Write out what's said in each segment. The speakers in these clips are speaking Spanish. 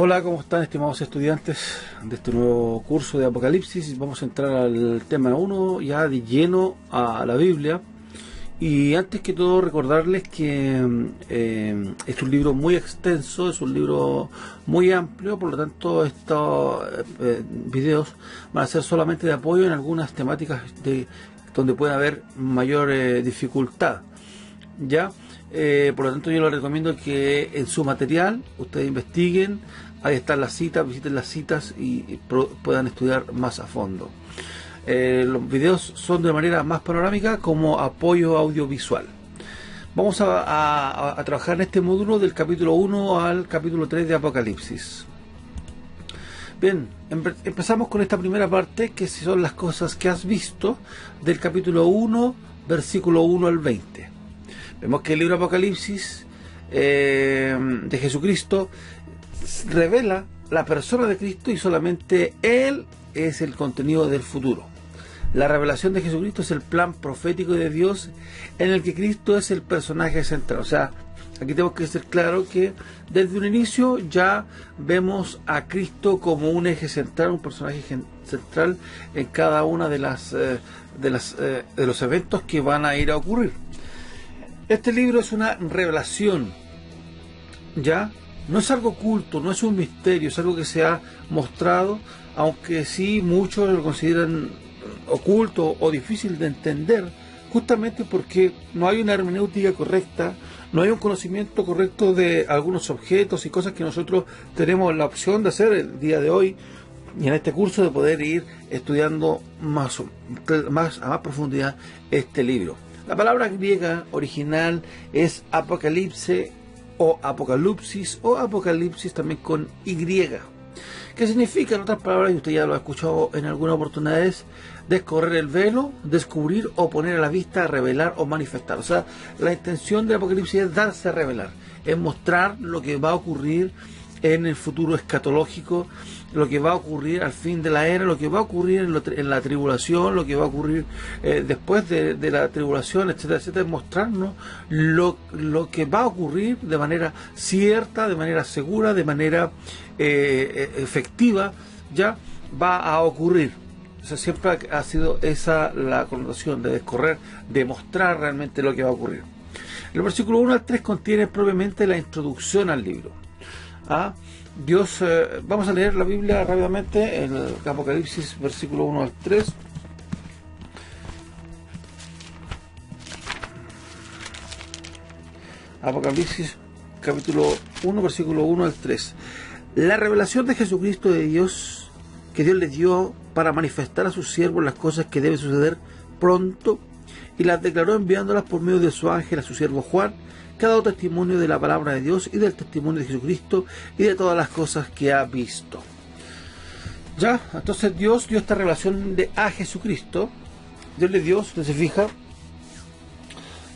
Hola, ¿cómo están, estimados estudiantes de este nuevo curso de Apocalipsis? Vamos a entrar al tema 1 ya de lleno a la Biblia. Y antes que todo recordarles que es un libro muy extenso, es un libro muy amplio, por lo tanto estos videos van a ser solamente de apoyo en algunas temáticas donde pueda haber mayor dificultad. ¿Ya? Por lo tanto yo les recomiendo que en su material ustedes investiguen, ahí están las citas, visiten las citas y puedan estudiar más a fondo. Los videos son de manera más panorámica como apoyo audiovisual. Vamos a trabajar en este módulo del capítulo 1 al capítulo 3 de Apocalipsis. Bien, empezamos con esta primera parte, que son las cosas que has visto, del capítulo 1, versículo 1 al 20. Vemos que el libro Apocalipsis de Jesucristo revela la persona de Cristo y solamente Él es el contenido del futuro. La revelación de Jesucristo es el plan profético de Dios en el que Cristo es el personaje central. O sea, aquí tenemos que ser claro que desde un inicio ya vemos a Cristo como un eje central, un personaje central en cada una de los eventos que van a ir a ocurrir. Este libro es una revelación, ¿ya? No es algo oculto, no es un misterio, es algo que se ha mostrado, aunque sí muchos lo consideran oculto o difícil de entender, justamente porque no hay una hermenéutica correcta, no hay un conocimiento correcto de algunos objetos y cosas que nosotros tenemos la opción de hacer el día de hoy y en este curso, de poder ir estudiando más a más profundidad este libro. La palabra griega original es apocalipse o apocalipsis o apocalipsis también con Y, que significa, en otras palabras, y usted ya lo ha escuchado en algunas oportunidades, descorrer el velo, descubrir o poner a la vista, revelar o manifestar. O sea, la intención del Apocalipsis es darse a revelar, es mostrar lo que va a ocurrir en el futuro escatológico, lo que va a ocurrir al fin de la era, lo que va a ocurrir en la tribulación, lo que va a ocurrir después de la tribulación, etcétera, etcétera, mostrarnos lo que va a ocurrir de manera cierta, de manera segura, de manera efectiva, ya va a ocurrir. O sea, siempre ha sido esa la connotación de descorrer, de mostrar realmente lo que va a ocurrir. El versículo 1 al 3 contiene propiamente la introducción al libro. Dios, vamos a leer la Biblia rápidamente, en el Apocalipsis versículo 1 al 3. Apocalipsis capítulo 1 versículo 1 al 3. La revelación de Jesucristo de Dios, que Dios le dio para manifestar a sus siervos las cosas que deben suceder pronto, y las declaró enviándolas por medio de su ángel a su siervo Juan, que ha dado testimonio de la palabra de Dios y del testimonio de Jesucristo y de todas las cosas que ha visto. Ya, entonces Dios dio esta revelación a Jesucristo. Dios le dio, si se fija,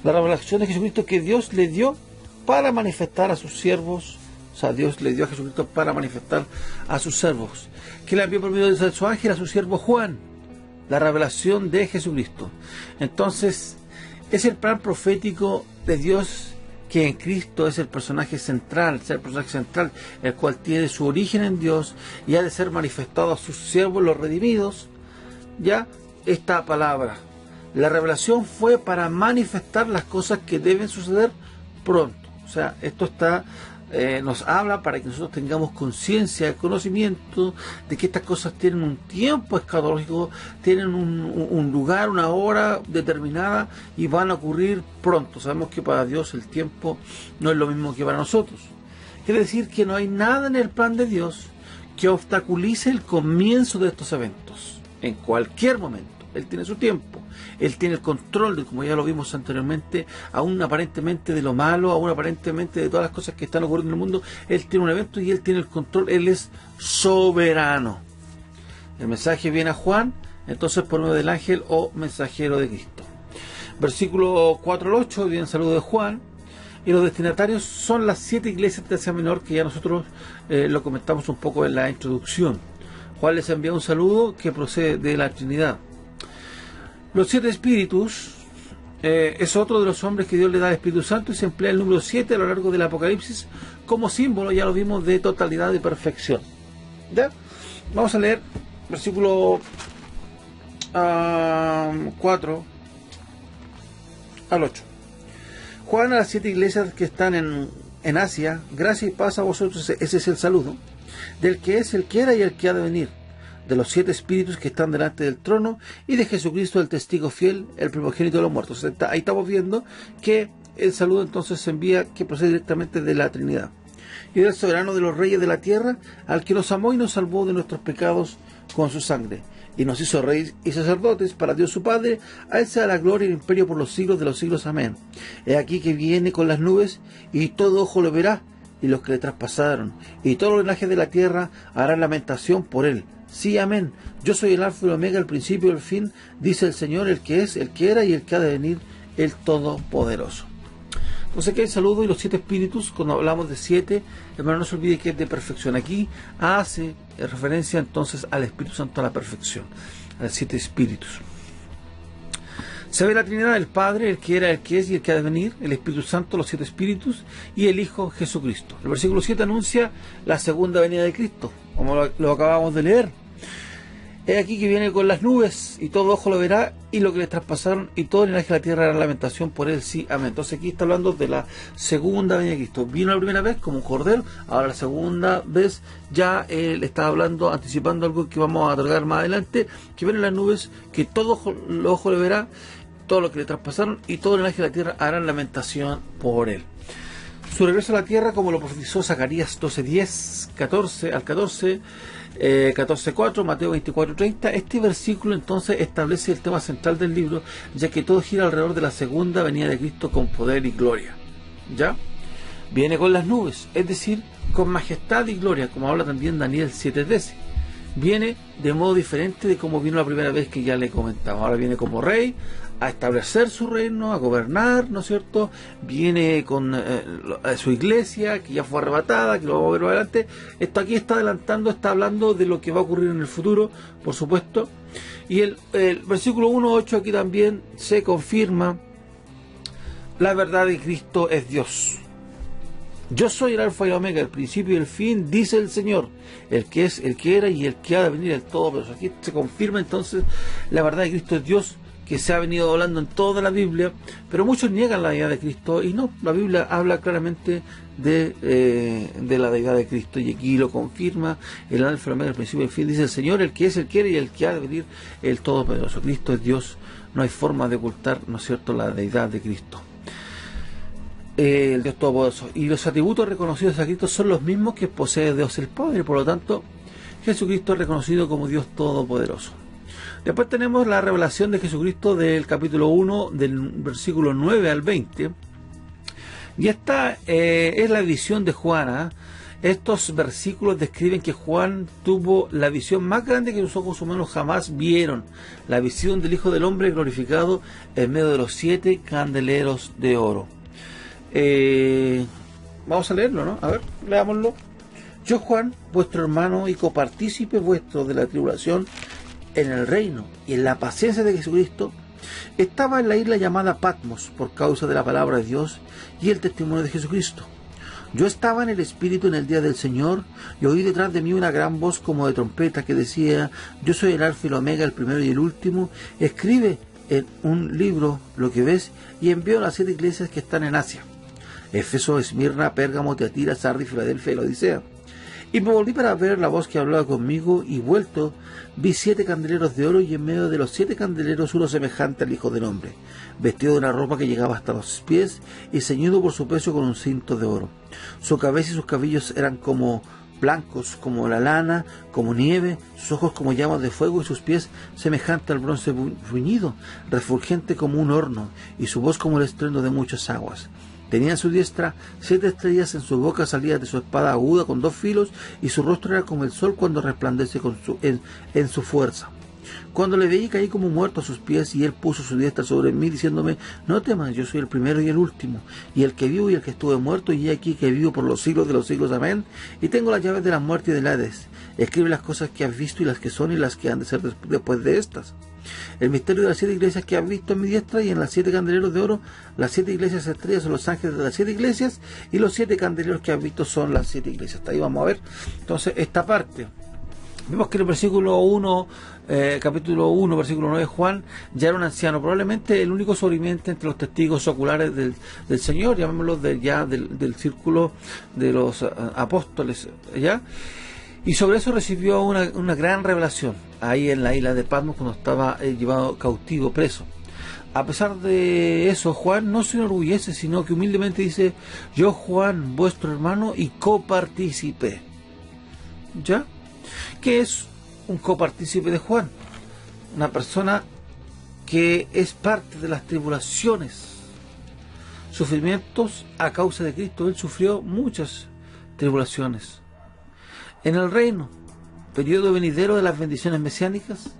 la revelación de Jesucristo que Dios le dio para manifestar a sus siervos. O sea, Dios le dio a Jesucristo para manifestar a sus siervos, que le envió por medio de su ángel a su siervo Juan, la revelación de Jesucristo. Entonces, es el plan profético de Dios, que en Cristo es el personaje central, el cual tiene su origen en Dios y ha de ser manifestado a sus siervos, los redimidos. Ya, esta palabra, la revelación fue para manifestar las cosas que deben suceder pronto. O sea, esto nos habla para que nosotros tengamos conciencia, conocimiento de que estas cosas tienen un tiempo escatológico, tienen un lugar, una hora determinada y van a ocurrir pronto. Sabemos que para Dios el tiempo no es lo mismo que para nosotros. Quiere decir que no hay nada en el plan de Dios que obstaculice el comienzo de estos eventos. En cualquier momento Él tiene su tiempo, Él tiene el control de, como ya lo vimos anteriormente, aún aparentemente de lo malo, aún aparentemente de todas las cosas que están ocurriendo en el mundo. Él tiene un evento y Él tiene el control, Él es soberano. El mensaje viene a Juan, entonces por medio del ángel o mensajero de Cristo. Versículo 4 al 8, viene el saludo de Juan, y los destinatarios son las 7 iglesias de Asia Menor, que ya nosotros lo comentamos un poco en la introducción. Juan les envía un saludo que procede de la Trinidad. Los 7 espíritus es otro de los hombres que Dios le da al Espíritu Santo y se emplea el número 7 a lo largo del Apocalipsis como símbolo, ya lo vimos, de totalidad y perfección. ¿Ya? Vamos a leer versículo 4 al 8. Juan a las 7 iglesias que están en Asia, gracia y paz a vosotros, ese es el saludo, del que es, el que era y el que ha de venir, de los 7 espíritus que están delante del trono y de Jesucristo el testigo fiel, el primogénito de los muertos. Ahí estamos viendo que el saludo entonces se envía, que procede directamente de la Trinidad. Y del soberano de los reyes de la tierra, al que nos amó y nos salvó de nuestros pecados con su sangre, y nos hizo reyes y sacerdotes para Dios su Padre. A él sea la gloria y el imperio por los siglos de los siglos. Amén. He aquí que viene con las nubes, y todo ojo lo verá, y los que le traspasaron, y todos los linajes de la tierra harán lamentación por él. Sí, amén. Yo soy el alfa y el omega, el principio y el fin, dice el Señor, el que es, el que era y el que ha de venir, el Todopoderoso. Entonces aquí hay saludo y los 7 espíritus. Cuando hablamos de 7, hermano, no se olvide que es de perfección. Aquí hace referencia entonces al Espíritu Santo, a la perfección, a los 7 espíritus. Se ve la Trinidad, el Padre, el que era, el que es y el que ha de venir, el Espíritu Santo, los 7 espíritus y el Hijo Jesucristo. El versículo 7 anuncia la segunda venida de Cristo, como lo acabamos de leer. He aquí que viene con las nubes, y todo ojo lo verá, y lo que les traspasaron, y todo el linaje de la tierra hará lamentación por él. Sí, amén. Entonces aquí está hablando de la segunda venida de Cristo. Vino la primera vez como un cordero, ahora la segunda vez ya él está hablando, anticipando algo que vamos a tratar más adelante, que vienen las nubes, que todo ojo lo verá, todo lo que le traspasaron, y todo el linaje de la tierra harán lamentación por él. Su regreso a la tierra, como lo profetizó Zacarías 12:10, 14 al 14, 14:4, Mateo 24:30. Este versículo entonces establece el tema central del libro, ya que todo gira alrededor de la segunda venida de Cristo con poder y gloria. ¿Ya? Viene con las nubes, es decir, con majestad y gloria, como habla también Daniel 7:13. Viene de modo diferente de como vino la primera vez, que ya le comentaba. Ahora viene como rey a establecer su reino, a gobernar, ¿no es cierto? Viene con su iglesia, que ya fue arrebatada, que lo vamos a ver más adelante. Esto aquí está adelantando, está hablando de lo que va a ocurrir en el futuro, por supuesto. Y el versículo 1:8 aquí también se confirma la verdad de Cristo es Dios. Yo soy el alfa y el omega, el principio y el fin, dice el Señor, el que es, el que era y el que ha de venir, el Todopoderoso. Aquí se confirma entonces la verdad de Cristo es Dios, que se ha venido hablando en toda la Biblia, pero muchos niegan la deidad de Cristo, y no, la Biblia habla claramente de la deidad de Cristo, y aquí lo confirma el alfa y el omega, el principio y el fin, dice el Señor, el que es, el que era y el que ha de venir, el Todopoderoso. Cristo es Dios, no hay forma de ocultar, ¿no es cierto?, la deidad de Cristo. El Dios Todopoderoso, y los atributos reconocidos a Cristo son los mismos que posee Dios el Padre, por lo tanto Jesucristo es reconocido como Dios Todopoderoso. Después tenemos la revelación de Jesucristo del capítulo 1, del versículo 9 al 20, y esta es la visión de Juan. Estos versículos describen que Juan tuvo la visión más grande que sus ojos humanos jamás vieron, la visión del Hijo del Hombre glorificado en medio de los 7 candeleros de oro. Vamos a leerlo, ¿no? A ver, leámoslo. Yo, Juan, vuestro hermano y copartícipe vuestro de la tribulación en el reino y en la paciencia de Jesucristo, estaba en la isla llamada Patmos por causa de la palabra de Dios y el testimonio de Jesucristo. Yo estaba en el Espíritu en el día del Señor, y oí detrás de mí una gran voz como de trompeta que decía: yo soy el alfa y el omega, el primero y el último. Escribe en un libro lo que ves y envío a las 7 iglesias que están en Asia: Éfeso, Esmirna, Pérgamo, Tiatira, Sardis, Filadelfia y la Odisea. Y me volví para ver la voz que hablaba conmigo, y vuelto vi 7 candeleros de oro, y en medio de los 7 candeleros uno semejante al Hijo del Hombre, vestido de una ropa que llegaba hasta los pies y ceñido por su pecho con un cinto de oro. Su cabeza y sus cabellos eran como blancos como la lana, como nieve, sus ojos como llamas de fuego, y sus pies semejante al bronce bruñido, refulgente como un horno, y su voz como el estruendo de muchas aguas. Tenía en su diestra 7 estrellas, en su boca salía de su espada aguda con 2 filos, y su rostro era como el sol cuando resplandece en su fuerza. Cuando le veí caí como muerto a sus pies, y él puso su diestra sobre mí, diciéndome: no temas, yo soy el primero y el último, y el que vivo y el que estuve muerto, y he aquí que vivo por los siglos de los siglos. Amén. Y tengo las llaves de la muerte y del Hades. Escribe las cosas que has visto, y las que son, y las que han de ser después de estas. El misterio de las 7 iglesias que has visto en mi diestra, y en las 7 candeleros de oro, las 7 iglesias estrellas son los ángeles de las 7 iglesias, y los 7 candeleros que has visto son las 7 iglesias. Hasta ahí vamos a ver entonces esta parte. Vemos que en el versículo 1, capítulo 1, versículo 9, Juan ya era un anciano, probablemente el único sobreviviente entre los testigos oculares del Señor, llamémoslo del círculo de los apóstoles, ¿ya? Y sobre eso recibió una gran revelación ahí en la isla de Patmos, cuando estaba llevado cautivo, preso. A pesar de eso, Juan no se enorgullece, sino que humildemente dice: yo, Juan, vuestro hermano y copartícipe. ¿Ya? ¿Qué es un copartícipe de Juan? Una persona que es parte de las tribulaciones, sufrimientos a causa de Cristo. Él sufrió muchas tribulaciones. En el reino, periodo venidero de las bendiciones mesiánicas,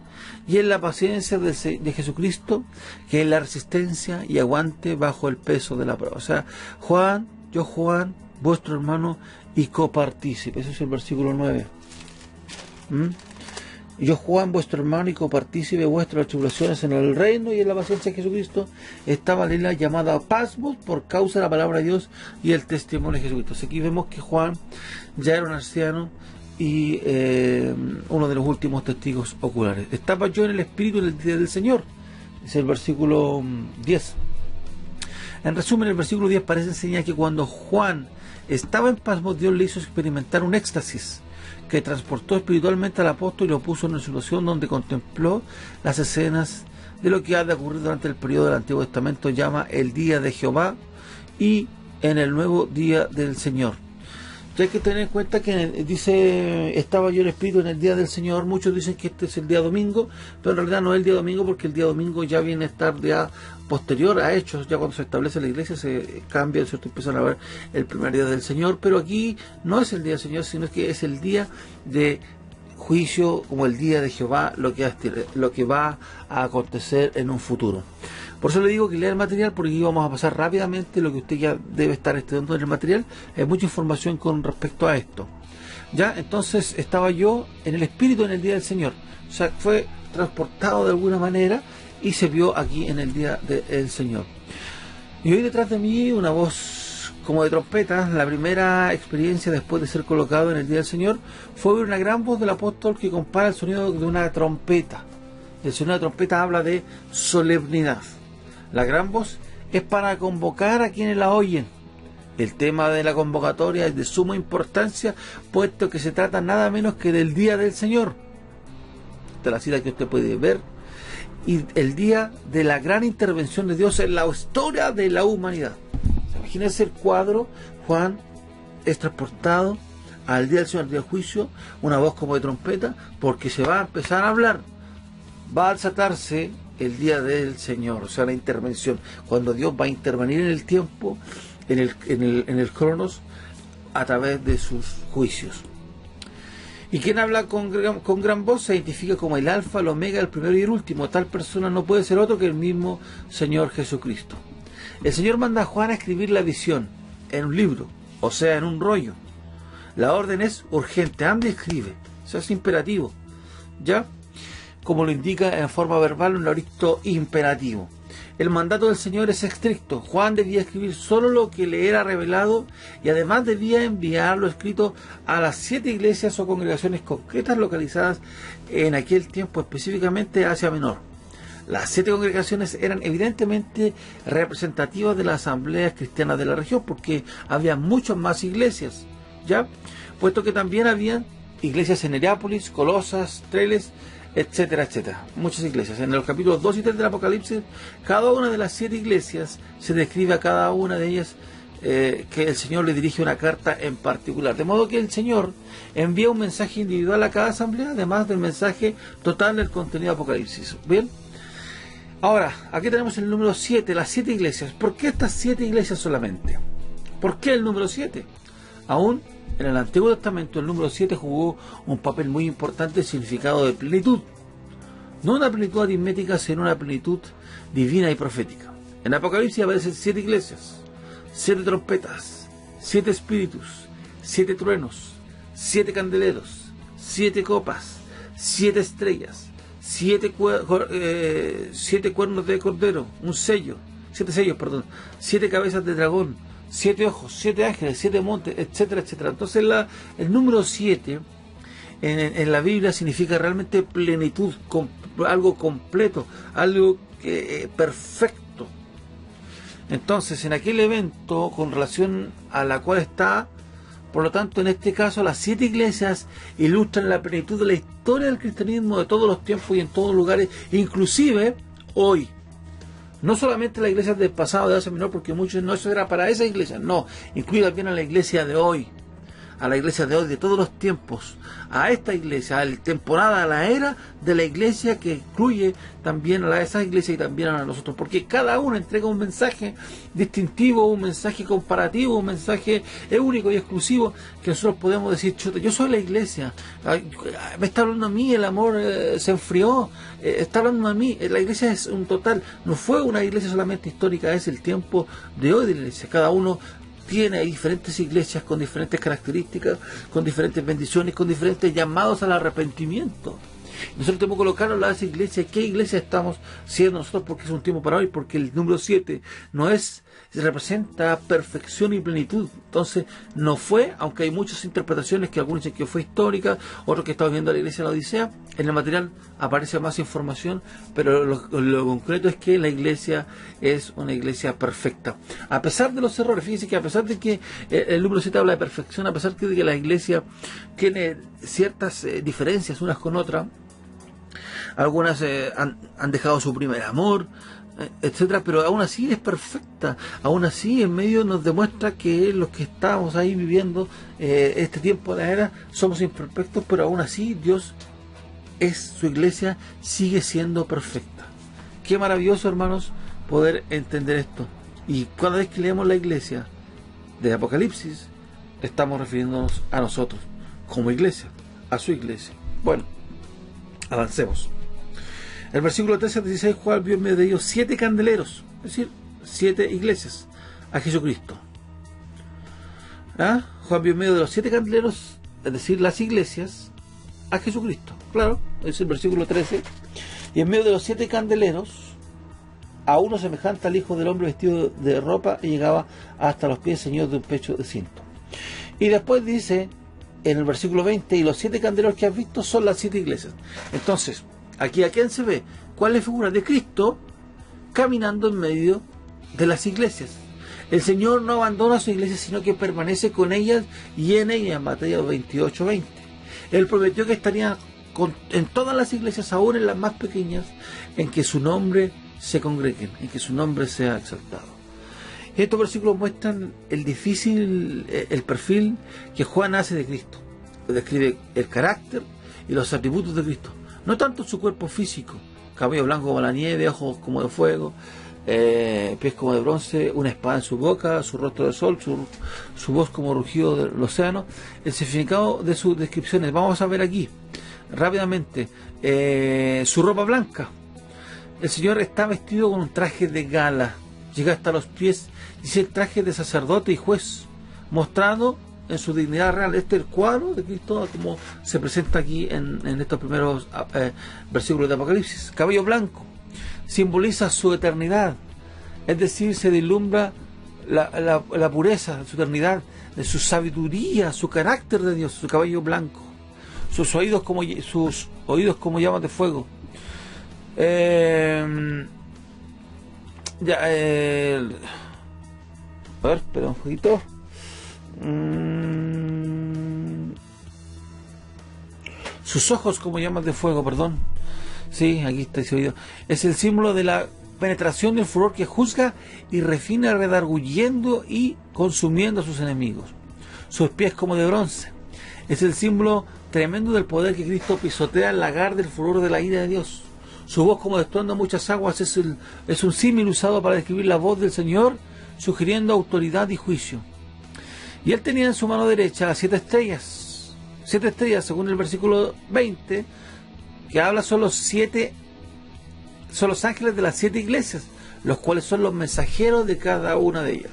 y en la paciencia de Jesucristo, que es la resistencia y aguante bajo el peso de la prueba. O sea, Juan, yo, Juan, vuestro hermano y copartícipe. Eso es el versículo 9. Yo, Juan, vuestro hermano y copartícipe vuestras tribulaciones en el reino y en la paciencia de Jesucristo, estaba la isla llamada Patmos por causa de la palabra de Dios y el testimonio de Jesucristo. Así que aquí vemos que Juan ya era un anciano y uno de los últimos testigos oculares. Estaba yo en el Espíritu en el día del Señor, es el versículo 10. En resumen, el versículo 10 parece enseñar que cuando Juan estaba en Patmos, Dios le hizo experimentar un éxtasis que transportó espiritualmente al apóstol y lo puso en una situación donde contempló las escenas de lo que ha de ocurrir durante el periodo del Antiguo Testamento, llama el día de Jehová, y en el nuevo día del Señor. Ya hay que tener en cuenta que dice: estaba yo en espíritu en el día del Señor. Muchos dicen que este es el día domingo, pero en realidad no es el día domingo, porque el día domingo ya viene a estar ya posterior a Hechos. Ya cuando se establece la iglesia se cambia, ¿cierto? Empiezan a ver el primer día del Señor, pero aquí no es el día del Señor, sino que es el día de juicio, como el día de Jehová, lo que va a acontecer en un futuro. Por eso le digo que lea el material, porque aquí vamos a pasar rápidamente lo que usted ya debe estar estudiando en el material. Hay mucha información con respecto a esto. Ya, entonces estaba yo en el Espíritu en el día del Señor. O sea, fue transportado de alguna manera y se vio aquí en el día del Señor. Y hoy detrás de mí una voz como de trompeta. La primera experiencia después de ser colocado en el día del Señor fue oír una gran voz del apóstol que compara el sonido de una trompeta. El sonido de trompeta habla de solemnidad. La gran voz es para convocar a quienes la oyen. El tema de la convocatoria es de suma importancia, puesto que se trata nada menos que del día del Señor. Esta es la cita que usted puede ver. Y el día de la gran intervención de Dios en la historia de la humanidad. Imagínense el cuadro. Juan es transportado al día del Señor, al día del juicio, una voz como de trompeta, porque se va a empezar a hablar. Va a desatarse el día del Señor, o sea, la intervención, cuando Dios va a intervenir en el tiempo, en el cronos, a través de sus juicios. Y quien habla con gran voz se identifica como el alfa, el omega, el primero y el último. Tal persona no puede ser otro que el mismo Señor Jesucristo. El Señor manda a Juan a escribir la visión en un libro, o sea, en un rollo. La orden es urgente: anda y escribe. O sea, es imperativo, ¿ya? Como lo indica en forma verbal un auristo imperativo. El mandato del Señor es estricto. Juan debía escribir solo lo que le era revelado, y además debía enviarlo escrito a las 7 iglesias o congregaciones concretas localizadas en aquel tiempo, específicamente Asia Menor. Las 7 congregaciones eran evidentemente representativas de las asambleas cristianas de la región, porque había muchas más iglesias, ¿ya? Puesto que también habían iglesias en Neápolis, Colosas, Treles, etcétera, etcétera. Muchas iglesias. En los capítulos 2 y 3 del Apocalipsis, cada una de las 7 iglesias se describe a cada una de ellas que el Señor le dirige una carta en particular. De modo que el Señor envía un mensaje individual a cada asamblea, además del mensaje total del contenido del Apocalipsis. ¿Bien? Ahora, aquí tenemos el número 7, las 7 iglesias. ¿Por qué estas 7 iglesias solamente? ¿Por qué el número 7? Aún en el Antiguo Testamento el número 7 jugó un papel muy importante, significado de plenitud. No una plenitud aritmética, sino una plenitud divina y profética. En Apocalipsis aparecen 7 iglesias, 7 trompetas, 7 espíritus, 7 truenos, 7 candeleros, 7 copas, 7 estrellas, 7 cuernos de cordero, un sello, 7 sellos, perdón, 7 cabezas de dragón, 7 ojos, 7 ángeles, 7 montes, etcétera, etcétera. Entonces el número 7 en la Biblia significa realmente plenitud, algo completo, algo perfecto. Entonces, en aquel evento, con relación a la cual está, por lo tanto, en este caso, las 7 iglesias ilustran la plenitud de la historia del cristianismo de todos los tiempos y en todos los lugares, inclusive hoy. No solamente las iglesias del pasado de Asia Menor, porque muchos no, eso era para esa iglesia, no, incluye también a la iglesia de hoy, a la iglesia de hoy, de todos los tiempos, a esta iglesia, a la temporada, a la era de la iglesia, que incluye también a esa iglesia y también a nosotros, porque cada uno entrega un mensaje distintivo, un mensaje comparativo, un mensaje único y exclusivo, que nosotros podemos decir: chuta, yo soy la iglesia, me está hablando a mí, el amor se enfrió, está hablando a mí, la iglesia es un total, no fue una iglesia solamente histórica, es el tiempo de hoy de la iglesia. Cada uno tiene diferentes iglesias con diferentes características, con diferentes bendiciones, con diferentes llamados al arrepentimiento. Nosotros tenemos que colocarnos a esa iglesia. ¿Qué iglesia estamos siendo nosotros? Porque es un tiempo para hoy, porque el número 7 no es, representa perfección y plenitud. Entonces, no fue, aunque hay muchas interpretaciones, que algunos dicen que fue histórica, otros que estaban viendo la iglesia de la Odisea. En el material aparece más información, pero lo concreto es que la iglesia es una iglesia perfecta. A pesar de los errores, fíjense que a pesar de que el número 7 habla de perfección, a pesar de que la iglesia tiene ciertas diferencias unas con otras, algunas han dejado su primer amor, etcétera, pero aún así es perfecta. Aún así, en medio nos demuestra que los que estamos ahí viviendo este tiempo de la era somos imperfectos, pero aún así Dios su iglesia sigue siendo perfecta. Qué maravilloso, hermanos, poder entender esto. Y cada vez que leemos la iglesia de Apocalipsis, estamos refiriéndonos a nosotros como iglesia, a su iglesia. Bueno, avancemos. El versículo 13 al 16, Juan vio en medio de ellos 7 candeleros, es decir, 7 iglesias, a Jesucristo. Juan vio en medio de los 7 candeleros, es decir, las iglesias, a Jesucristo. Claro, es el versículo 13. Y en medio de los 7 candeleros, a uno semejante al Hijo del Hombre, vestido de ropa, y llegaba hasta los pies, ceñidos de un pecho de cinto. Y después dice, en el versículo 20, y los 7 candeleros que has visto son las 7 iglesias. Entonces, aquí a quién se ve, cuál es la figura de Cristo caminando en medio de las iglesias. El Señor no abandona su iglesia, sino que permanece con ellas y en ellas. Mateo 28:20. Él prometió que estaría en todas las iglesias, aún en las más pequeñas, en que su nombre se congreguen, en que su nombre sea exaltado. Estos versículos muestran el perfil que Juan hace de Cristo. Describe el carácter y los atributos de Cristo. No tanto su cuerpo físico, cabello blanco como la nieve, ojos como de fuego, pies como de bronce, una espada en su boca, su rostro de sol, su voz como rugido del océano. El significado de sus descripciones, vamos a ver aquí rápidamente. Su ropa blanca. El Señor está vestido con un traje de gala, llega hasta los pies, dice el traje de sacerdote y juez, mostrado en su dignidad real. Este es el cuadro de Cristo como se presenta aquí en estos primeros versículos de Apocalipsis. Cabello blanco simboliza su eternidad, es decir, se vislumbra la pureza de su eternidad, de su sabiduría, su carácter de Dios. Su cabello blanco, sus oídos como llamas de fuego. A ver, espera un poquito. Sus ojos como llamas de fuego, perdón. Sí, aquí está ese oído. Es el símbolo de la penetración del furor que juzga y refina, redarguyendo y consumiendo a sus enemigos. Sus pies como de bronce. Es el símbolo tremendo del poder que Cristo pisotea el lagar del furor de la ira de Dios. Su voz como de estruendo de muchas aguas es un símil usado para describir la voz del Señor, sugiriendo autoridad y juicio. Y él tenía en su mano derecha las 7 estrellas. 7 estrellas, según el versículo 20, que habla, son los 7 son los ángeles de las 7 iglesias, los cuales son los mensajeros de cada una de ellas.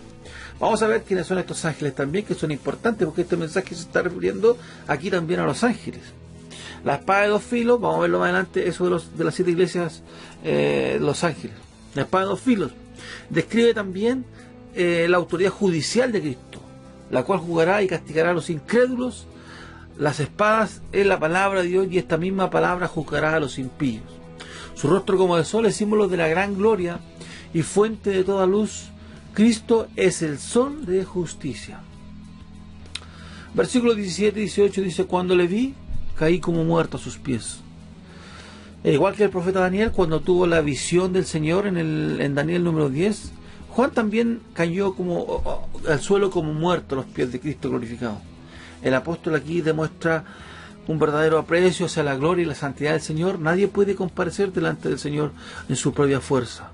Vamos a ver quiénes son estos ángeles también, que son importantes, porque este mensaje se está refiriendo aquí también a los ángeles. La espada de 2 filos, vamos a verlo más adelante, eso de las 7 iglesias, los ángeles. La espada de 2 filos describe también la autoridad judicial de Cristo, la cual juzgará y castigará a los incrédulos. Las espadas es la palabra de Dios, y esta misma palabra juzgará a los impíos. Su rostro como de sol es símbolo de la gran gloria y fuente de toda luz. Cristo es el sol de justicia. Versículos 17 y 18 dice: cuando le vi, caí como muerto a sus pies. Igual que el profeta Daniel, cuando tuvo la visión del Señor en Daniel número 10, Juan también cayó al suelo como muerto a los pies de Cristo glorificado. El apóstol aquí demuestra un verdadero aprecio hacia la gloria y la santidad del Señor. Nadie puede comparecer delante del Señor en su propia fuerza.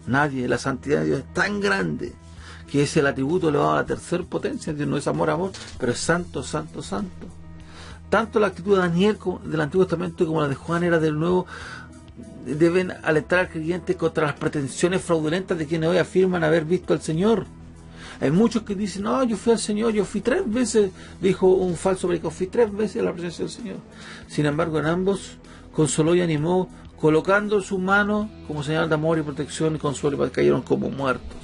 Nadie. La santidad de Dios es tan grande que es el atributo elevado a la tercera potencia. Dios no es amor, pero es santo, santo, santo. Tanto la actitud de Daniel del Antiguo Testamento como la de Juan era del Nuevo deben alentar al creyente contra las pretensiones fraudulentas de quienes hoy afirman haber visto al Señor. Hay muchos que dicen: no, yo fui al Señor, yo fui 3 veces, dijo un falso predicador, fui 3 veces a la presencia del Señor. Sin embargo, en ambos consoló y animó, colocando su mano como señal de amor y protección y consuelo, y cayeron como muertos.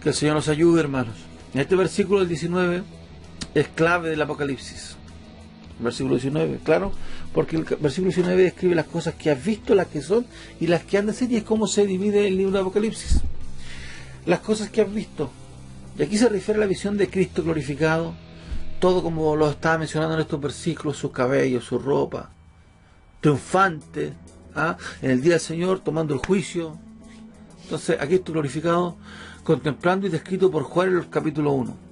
Que el Señor nos ayude, hermanos. En este versículo del 19 es clave del Apocalipsis. Versículo 19, claro, porque el versículo 19 describe las cosas que has visto, las que son y las que han de ser, y es cómo se divide el libro de Apocalipsis. Las cosas que has visto, y aquí se refiere a la visión de Cristo glorificado, todo como lo estaba mencionando en estos versículos: su cabello, su ropa, triunfante, en el día del Señor, tomando el juicio. Entonces, aquí Cristo glorificado, contemplando y descrito por Juan en el capítulo 1.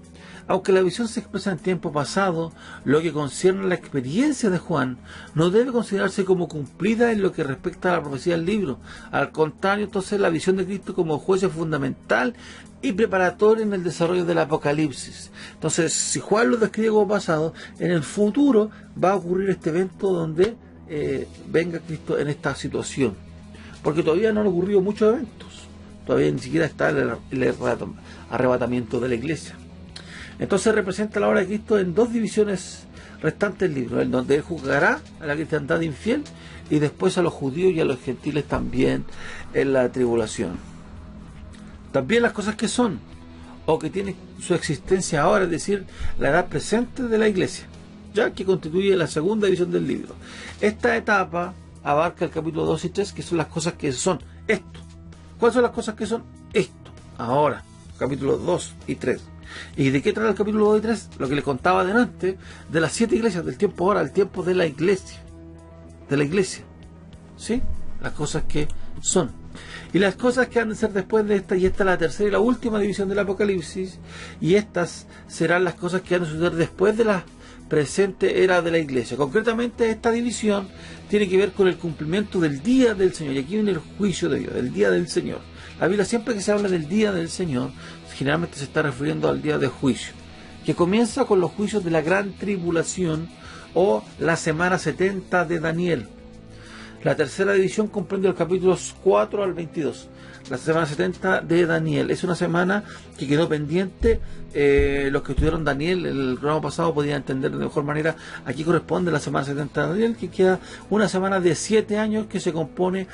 Aunque la visión se expresa en tiempo pasado, lo que concierne a la experiencia de Juan no debe considerarse como cumplida en lo que respecta a la profecía del libro. Al contrario, entonces, la visión de Cristo como juez es fundamental y preparatoria en el desarrollo del Apocalipsis. Entonces, si Juan lo describe como pasado, en el futuro va a ocurrir este evento donde venga Cristo en esta situación. Porque todavía no han ocurrido muchos eventos. Todavía ni siquiera está el arrebatamiento de la iglesia. Entonces representa la obra de Cristo en 2 divisiones restantes del libro, en donde Él juzgará a la cristiandad infiel y después a los judíos y a los gentiles también en la tribulación. También las cosas que son, o que tienen su existencia ahora, es decir, la edad presente de la iglesia, ya que constituye la segunda división del libro. Esta etapa abarca el capítulo 2 y 3, que son las cosas que son esto. ¿Cuáles son las cosas que son esto? Ahora, capítulos 2 y 3. ¿Y de qué trata el capítulo 2 y 3? Lo que le contaba adelante, de las 7 iglesias, del tiempo ahora, el tiempo de la iglesia. De la iglesia. ¿Sí? Las cosas que son. Y las cosas que han de ser después de esta, y esta es la tercera y la última división del Apocalipsis, y estas serán las cosas que han de suceder después de la presente era de la iglesia. Concretamente, esta división tiene que ver con el cumplimiento del día del Señor, y aquí viene el juicio de Dios, el día del Señor. La Biblia, siempre que se habla del día del Señor, generalmente se está refiriendo al día de juicio, que comienza con los juicios de la gran tribulación o la semana 70 de Daniel. La tercera división comprende los capítulos 4 al 22. La semana 70 de Daniel es una semana que quedó pendiente. Los que estudiaron Daniel el programa pasado podían entender de mejor manera. Aquí corresponde la semana 70 de Daniel, que queda una semana de 7 años que se compone,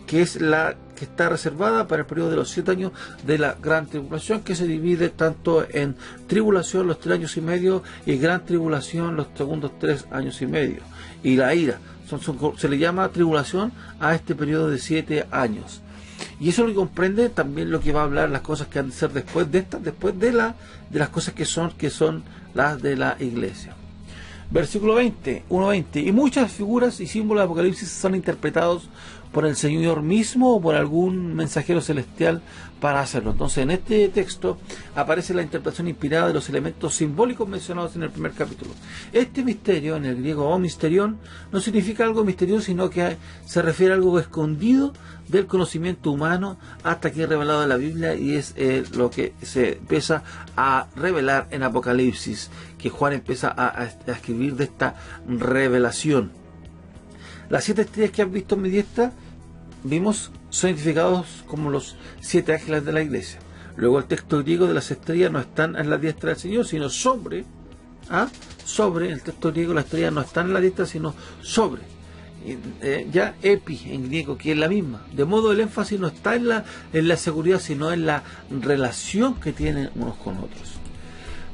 que es la que está reservada para el periodo de los 7 años de la gran tribulación, que se divide tanto en tribulación los 3 años y medio y gran tribulación los segundos 3 años y medio, y la ira. Se le llama tribulación a este periodo de 7 años. Y eso lo que comprende también lo que va a hablar las cosas que han de ser después de estas, después de las cosas que son las de la iglesia. Versículo 20, 1:20. Y muchas figuras y símbolos de Apocalipsis son interpretados por el Señor mismo o por algún mensajero celestial para hacerlo. Entonces, en este texto aparece la interpretación inspirada de los elementos simbólicos mencionados en el primer capítulo. Este misterio, en el griego o misterión, no significa algo misterioso, sino que se refiere a algo escondido del conocimiento humano hasta que es revelado en la Biblia, y es lo que se empieza a revelar en Apocalipsis, que Juan empieza a escribir de esta revelación. Las 7 estrellas que has visto en mi diestra vimos, son identificados como los 7 ángeles de la iglesia. Luego el texto griego de las estrellas no están en la diestra del Señor, sino sobre. Sobre, el texto griego, las estrellas no están en la diestra, sino sobre. Ya epi en griego, que es la misma. De modo el énfasis no está en la seguridad, sino en la relación que tienen unos con otros.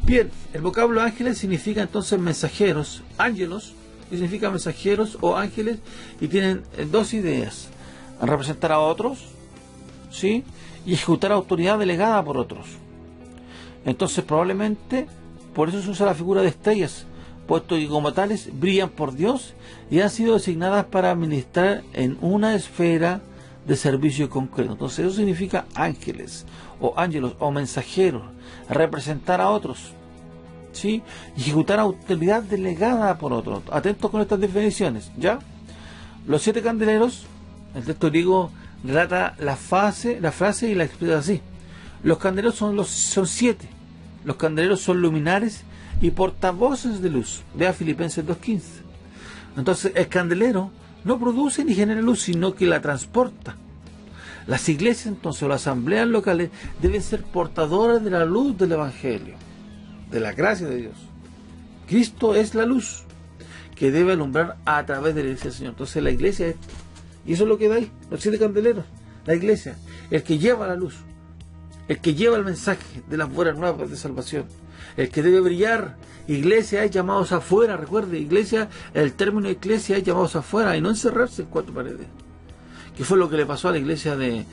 Bien, el vocablo ángeles significa entonces mensajeros, ángelos, que significa mensajeros o ángeles, y tienen dos ideas: representar a otros, ¿sí?, y ejecutar autoridad delegada por otros. Entonces probablemente por eso se usa la figura de estrellas, puesto que como tales brillan por Dios y han sido designadas para administrar en una esfera de servicio concreto. Entonces eso significa ángeles o ángelos o mensajeros, representar a otros, ¿sí?, y ejecutar autoridad delegada por otros. Atentos con estas definiciones, ¿ya? Los 7 candeleros, el texto griego relata la frase y la expresa así: los candeleros son 7. Los candeleros son luminares y portavoces de luz. Vea Filipenses 2:15. Entonces el candelero no produce ni genera luz, sino que la transporta. Las iglesias entonces, o las asambleas locales, deben ser portadoras de la luz del Evangelio, de la gracia de Dios. Cristo es la luz que debe alumbrar a través de la iglesia del Señor. Entonces la iglesia es, y eso es lo que da ahí, los 7 candeleros, la iglesia, el que lleva la luz, el que lleva el mensaje de las buenas nuevas de salvación, el que debe brillar. Iglesia es llamados afuera, recuerde, iglesia, el término iglesia es llamados afuera y no encerrarse en 4 paredes, que fue lo que le pasó a la iglesia de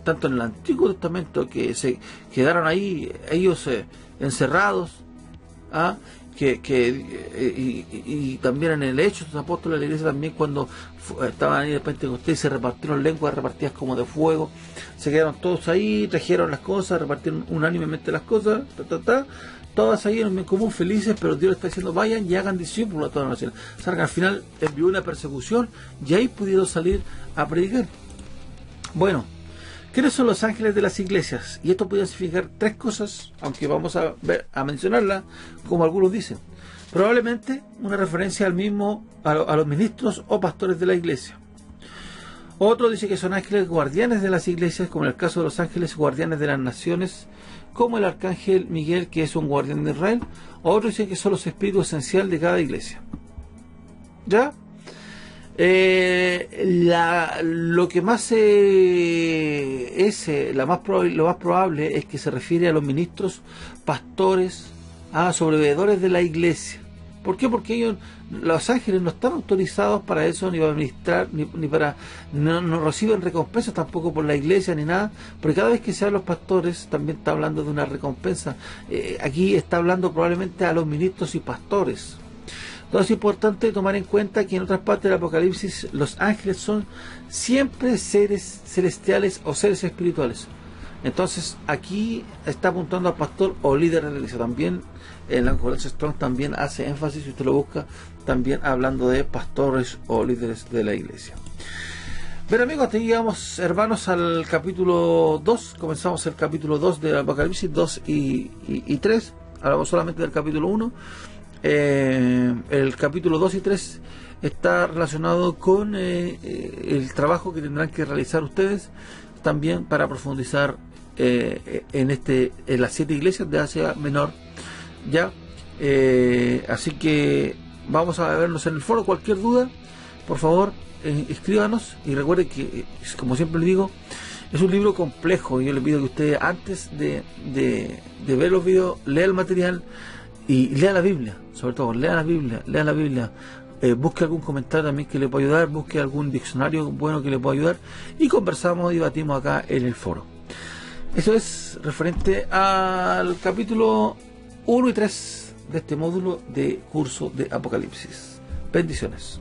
tanto en el Antiguo Testamento, que se quedaron ahí ellos encerrados, y también en el Hechos de los Apóstoles, la iglesia también, cuando estaban ahí de Pentecostés, se repartieron lenguas repartidas como de fuego, se quedaron todos ahí, trajeron las cosas, repartieron unánimemente las cosas, todas ahí en común, felices, pero Dios les está diciendo: vayan y hagan discípulos a todas las naciones. O sea, que al final envió una persecución y ahí pudieron salir a predicar. Bueno, ¿quiénes son los ángeles de las iglesias? Y esto puede significar 3 cosas, aunque vamos a mencionarlas, como algunos dicen. Probablemente una referencia a los ministros o pastores de la iglesia. Otro dice que son ángeles guardianes de las iglesias, como en el caso de los ángeles guardianes de las naciones, como el arcángel Miguel, que es un guardián de Israel. Otro dice que son los espíritus esenciales de cada iglesia. ¿Ya? Lo que más lo más probable es que se refiere a los ministros, pastores, sobreveedores de la iglesia. ¿Por qué? Porque ellos, los ángeles, no están autorizados para eso, ni para administrar, ni para, no reciben recompensas tampoco por la iglesia ni nada, porque cada vez que se habla de los pastores también está hablando de una recompensa. Aquí está hablando probablemente a los ministros y pastores. Entonces es importante tomar en cuenta que en otras partes del Apocalipsis los ángeles son siempre seres celestiales o seres espirituales. Entonces aquí está apuntando al pastor o líder de la iglesia. También en la Concordancia Strong también hace énfasis, si usted lo busca, también hablando de pastores o líderes de la iglesia. Bien, amigos, hasta aquí llegamos, hermanos, al capítulo 2. Comenzamos el capítulo 2 del Apocalipsis, 2 y 3. Hablamos solamente del capítulo 1. El capítulo 2 y 3 está relacionado con el trabajo que tendrán que realizar ustedes también para profundizar en las 7 iglesias de Asia Menor, ya. Así que vamos a vernos en el foro. Cualquier duda, por favor, escríbanos, y recuerde que, como siempre le digo, es un libro complejo. Yo le pido que usted, antes de ver los videos, lea el material y lea la Biblia. Sobre todo, lea la Biblia, busque algún comentario también que le pueda ayudar, busque algún diccionario bueno que le pueda ayudar, y conversamos y debatimos acá en el foro. Eso es referente al capítulo 1 y 3 de este módulo de curso de Apocalipsis. Bendiciones.